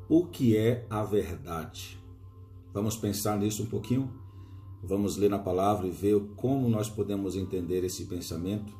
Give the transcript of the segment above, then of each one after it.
o que é a verdade? Vamos pensar nisso um pouquinho? Vamos ler na palavra e ver como nós podemos entender esse pensamento?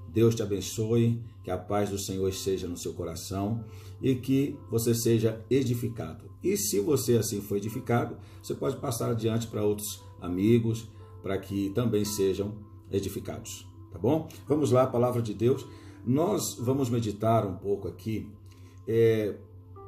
Deus te abençoe, que a paz do Senhor esteja no seu coração e que você seja edificado. E se você assim for edificado, você pode passar adiante para outros amigos, para que também sejam edificados, tá bom? Vamos lá, a palavra de Deus. Nós vamos meditar um pouco aqui.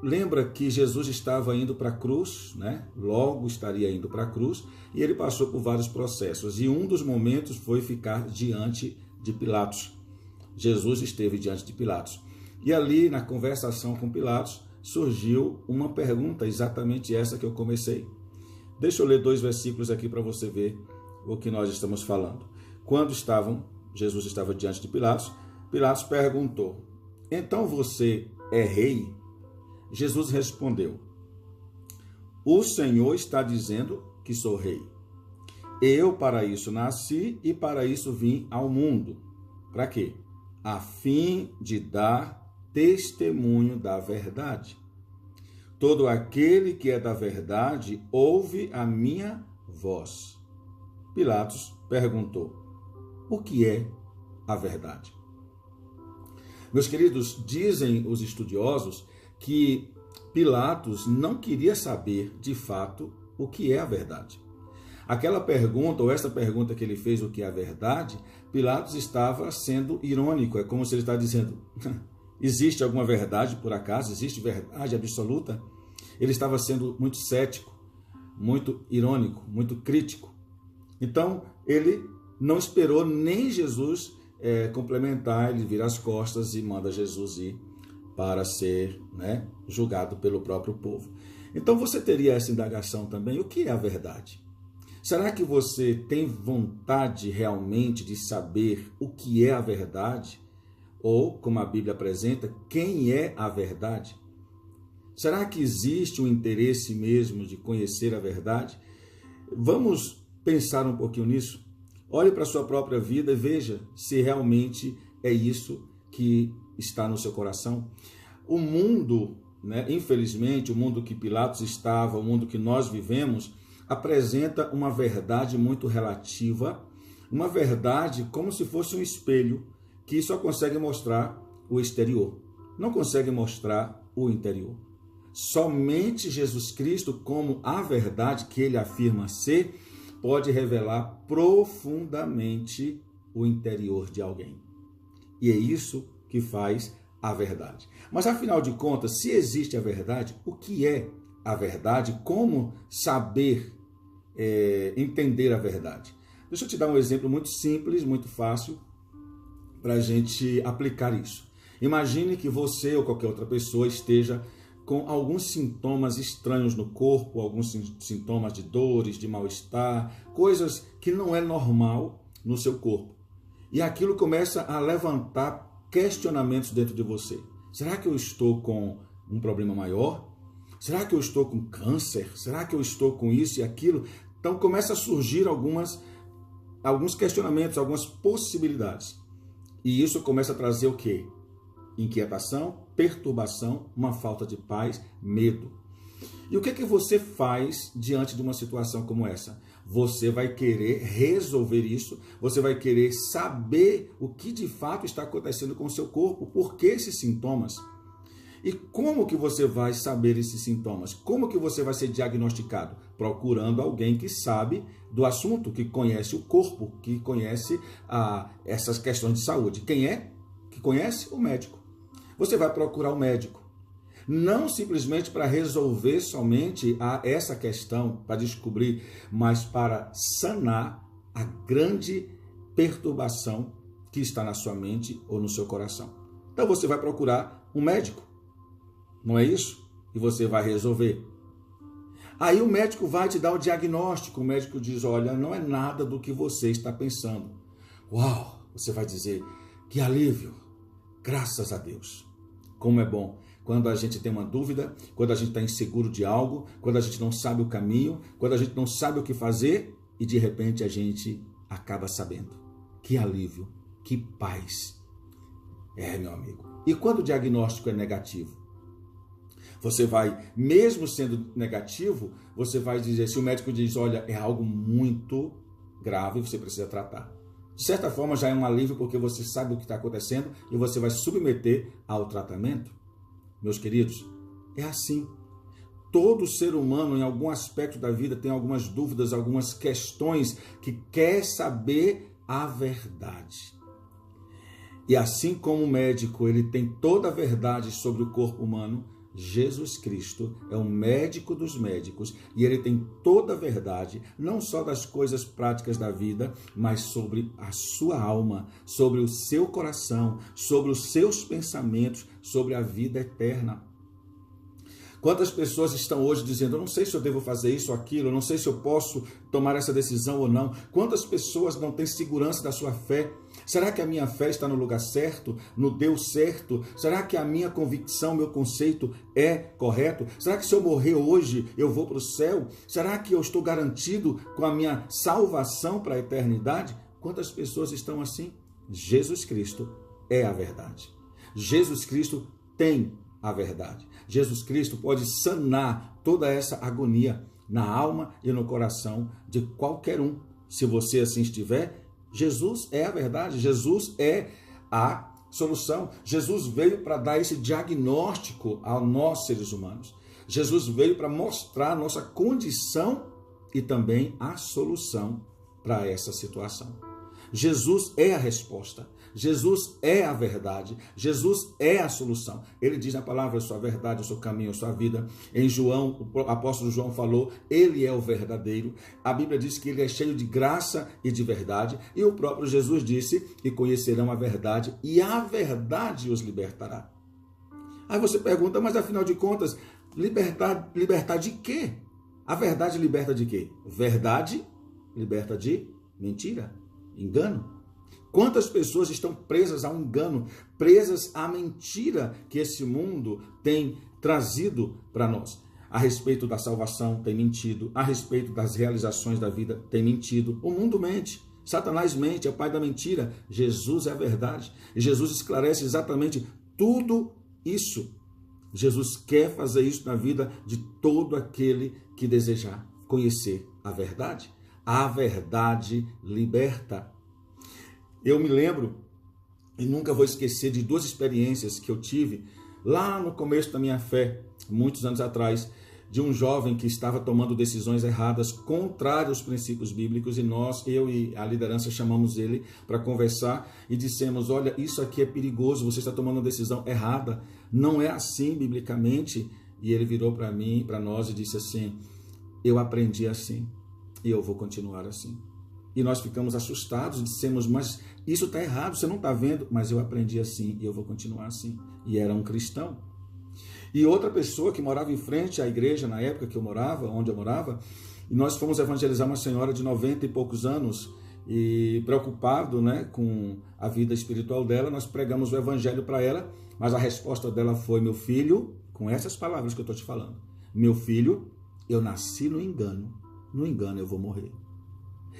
Lembra que Jesus estava indo para a cruz, né? Logo estaria indo para a cruz, e ele passou por vários processos. E um dos momentos foi ficar diante de Pilatos. Jesus esteve diante de Pilatos. E ali, na conversação com Pilatos, surgiu uma pergunta, exatamente essa que eu comecei. Deixa eu ler 2 versículos aqui para você ver o que nós estamos falando. Quando Jesus estava diante de Pilatos, Pilatos perguntou: então você é rei? Jesus respondeu: o Senhor está dizendo que sou rei. Eu para isso nasci e para isso vim ao mundo. Para quê? A fim de dar testemunho da verdade. Todo aquele que é da verdade ouve a minha voz. Pilatos perguntou: o que é a verdade? Meus queridos, dizem os estudiosos que Pilatos não queria saber de fato o que é a verdade. Aquela pergunta, ou essa pergunta que ele fez, o que é a verdade, Pilatos estava sendo irônico. É como se ele está dizendo: existe alguma verdade por acaso? Existe verdade absoluta? Ele estava sendo muito cético, muito irônico, muito crítico. Então, ele não esperou nem Jesus complementar, ele vira as costas e manda Jesus ir para ser julgado pelo próprio povo. Então, você teria essa indagação também: o que é a verdade? Será que você tem vontade realmente de saber o que é a verdade? Ou, como a Bíblia apresenta, quem é a verdade? Será que existe um interesse mesmo de conhecer a verdade? Vamos pensar um pouquinho nisso. Olhe para a sua própria vida e veja se realmente é isso que está no seu coração. O mundo, infelizmente, o mundo que Pilatos estava, o mundo que nós vivemos, apresenta uma verdade muito relativa, uma verdade como se fosse um espelho que só consegue mostrar o exterior, não consegue mostrar o interior. Somente Jesus Cristo, como a verdade que ele afirma ser, pode revelar profundamente o interior de alguém. E é isso que faz a verdade. Mas afinal de contas, se existe a verdade, o que é a verdade? Como saber entender a verdade? Deixa eu te dar um exemplo muito simples, muito fácil, para a gente aplicar isso. Imagine que você ou qualquer outra pessoa esteja com alguns sintomas estranhos no corpo, alguns sintomas de dores, de mal-estar, coisas que não é normal no seu corpo. E aquilo começa a levantar questionamentos dentro de você. Será que eu estou com um problema maior? Será que eu estou com câncer? Será que eu estou com isso e aquilo? Então começa a surgir alguns questionamentos, algumas possibilidades. E isso começa a trazer o quê? Inquietação, perturbação, uma falta de paz, medo. E o que é que você faz diante de uma situação como essa? Você vai querer resolver isso, você vai querer saber o que de fato está acontecendo com o seu corpo, por que esses sintomas? E como que você vai saber esses sintomas? Como que você vai ser diagnosticado? Procurando alguém que sabe do assunto, que conhece o corpo, que conhece essas questões de saúde. Quem é que conhece? O médico. Você vai procurar o médico. Não simplesmente para resolver somente essa questão, para descobrir, mas para sanar a grande perturbação que está na sua mente ou no seu coração. Então você vai procurar um médico. Não é isso? E você vai resolver. Aí o médico vai te dar o diagnóstico. O médico diz: olha, não é nada do que você está pensando. Uau! Você vai dizer: que alívio! Graças a Deus! Como é bom quando a gente tem uma dúvida, quando a gente está inseguro de algo, quando a gente não sabe o caminho, quando a gente não sabe o que fazer e de repente a gente acaba sabendo. Que alívio! Que paz! Meu amigo. E quando o diagnóstico é negativo? Você vai, mesmo sendo negativo, você vai dizer, se o médico diz, olha, é algo muito grave, você precisa tratar. De certa forma, já é um alívio, porque você sabe o que está acontecendo e você vai submeter ao tratamento. Meus queridos, é assim. Todo ser humano, em algum aspecto da vida, tem algumas dúvidas, algumas questões que quer saber a verdade. E assim como o médico, ele tem toda a verdade sobre o corpo humano, Jesus Cristo é o médico dos médicos e ele tem toda a verdade, não só das coisas práticas da vida, mas sobre a sua alma, sobre o seu coração, sobre os seus pensamentos, sobre a vida eterna. Quantas pessoas estão hoje dizendo, eu não sei se eu devo fazer isso ou aquilo, eu não sei se eu posso tomar essa decisão ou não. Quantas pessoas não têm segurança da sua fé? Será que a minha fé está no lugar certo, no Deus certo? Será que a minha convicção, meu conceito é correto? Será que se eu morrer hoje, eu vou para o céu? Será que eu estou garantido com a minha salvação para a eternidade? Quantas pessoas estão assim? Jesus Cristo é a verdade. Jesus Cristo tem a verdade. Jesus Cristo pode sanar toda essa agonia na alma e no coração de qualquer um. Se você assim estiver, Jesus é a verdade, Jesus é a solução. Jesus veio para dar esse diagnóstico a nós, seres humanos. Jesus veio para mostrar a nossa condição e também a solução para essa situação. Jesus é a resposta. Jesus é a verdade, Jesus é a solução. Ele diz na palavra, eu sou a verdade, eu sou o caminho, eu sou a vida. Em João, o apóstolo João falou, ele é o verdadeiro. A Bíblia diz que ele é cheio de graça e de verdade. E o próprio Jesus disse, e conhecerão a verdade, e a verdade os libertará. Aí você pergunta, mas afinal de contas, libertar de quê? A verdade liberta de quê? Verdade liberta de mentira, engano. Quantas pessoas estão presas ao engano, presas à mentira que esse mundo tem trazido para nós? A respeito da salvação tem mentido, a respeito das realizações da vida tem mentido. O mundo mente, Satanás mente, é o pai da mentira. Jesus é a verdade. E Jesus esclarece exatamente tudo isso. Jesus quer fazer isso na vida de todo aquele que desejar conhecer a verdade. A verdade liberta. Eu me lembro, e nunca vou esquecer, de duas experiências que eu tive lá no começo da minha fé, muitos anos atrás, de um jovem que estava tomando decisões erradas, contrárias aos princípios bíblicos, e eu e a liderança chamamos ele para conversar e dissemos, olha, isso aqui é perigoso, você está tomando uma decisão errada, não é assim biblicamente. E ele virou para mim, para nós, e disse assim, eu aprendi assim, e eu vou continuar assim. E nós ficamos assustados, dissemos, mas isso está errado, você não está vendo? Mas eu aprendi assim e eu vou continuar assim. E era um cristão. E outra pessoa que morava em frente à igreja, na época que eu morava, onde eu morava, e nós fomos evangelizar uma senhora de 90 e poucos anos, e preocupado, né, com a vida espiritual dela, nós pregamos o evangelho para ela, mas a resposta dela foi, meu filho, com essas palavras que eu estou te falando, meu filho, eu nasci no engano eu vou morrer.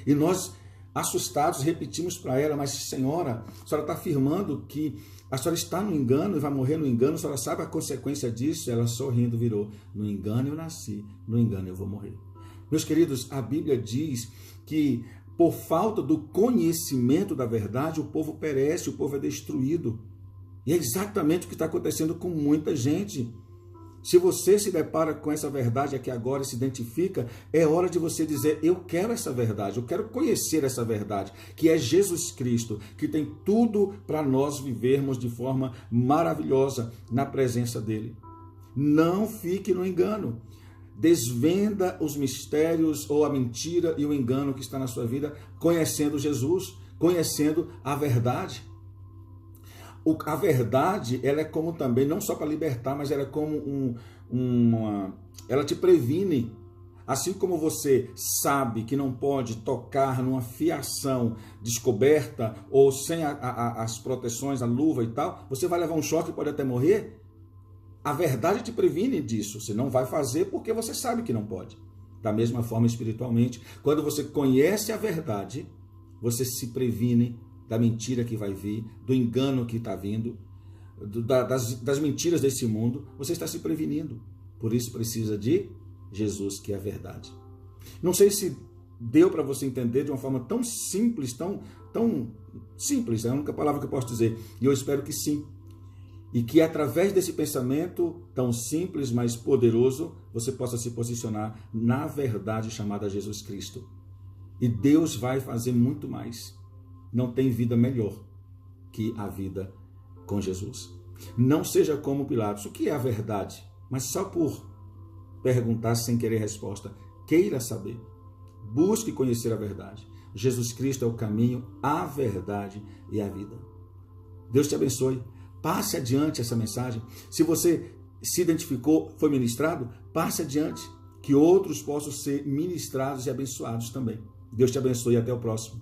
E nós, assustados, repetimos para ela, mas senhora, a senhora está afirmando que a senhora está no engano e vai morrer no engano, a senhora sabe a consequência disso? Ela sorrindo virou, no engano eu nasci, no engano eu vou morrer. Meus queridos, a Bíblia diz que por falta do conhecimento da verdade, o povo perece, o povo é destruído. E é exatamente o que está acontecendo com muita gente. Se você se depara com essa verdade aqui agora e se identifica, é hora de você dizer, eu quero essa verdade, eu quero conhecer essa verdade, que é Jesus Cristo, que tem tudo para nós vivermos de forma maravilhosa na presença dele. Não fique no engano. Desvenda os mistérios ou a mentira e o engano que está na sua vida, conhecendo Jesus, conhecendo a verdade. A verdade, ela é como também, não só para libertar, mas ela é como ela te previne. Assim como você sabe que não pode tocar numa fiação descoberta ou sem as proteções, a luva e tal, você vai levar um choque e pode até morrer. A verdade te previne disso. Você não vai fazer porque você sabe que não pode. Da mesma forma, espiritualmente, quando você conhece a verdade, você se previne da mentira que vai vir, do engano que está vindo, das mentiras desse mundo, você está se prevenindo. Por isso precisa de Jesus, que é a verdade. Não sei se deu para você entender de uma forma tão simples, tão simples, é a única palavra que eu posso dizer. E eu espero que sim. E que através desse pensamento tão simples, mas poderoso, você possa se posicionar na verdade chamada Jesus Cristo. E Deus vai fazer muito mais. Não tem vida melhor que a vida com Jesus. Não seja como Pilatos. O que é a verdade? Mas só por perguntar sem querer resposta. Queira saber. Busque conhecer a verdade. Jesus Cristo é o caminho, a verdade e a vida. Deus te abençoe. Passe adiante essa mensagem. Se você se identificou, foi ministrado, passe adiante. Que outros possam ser ministrados e abençoados também. Deus te abençoe e até o próximo.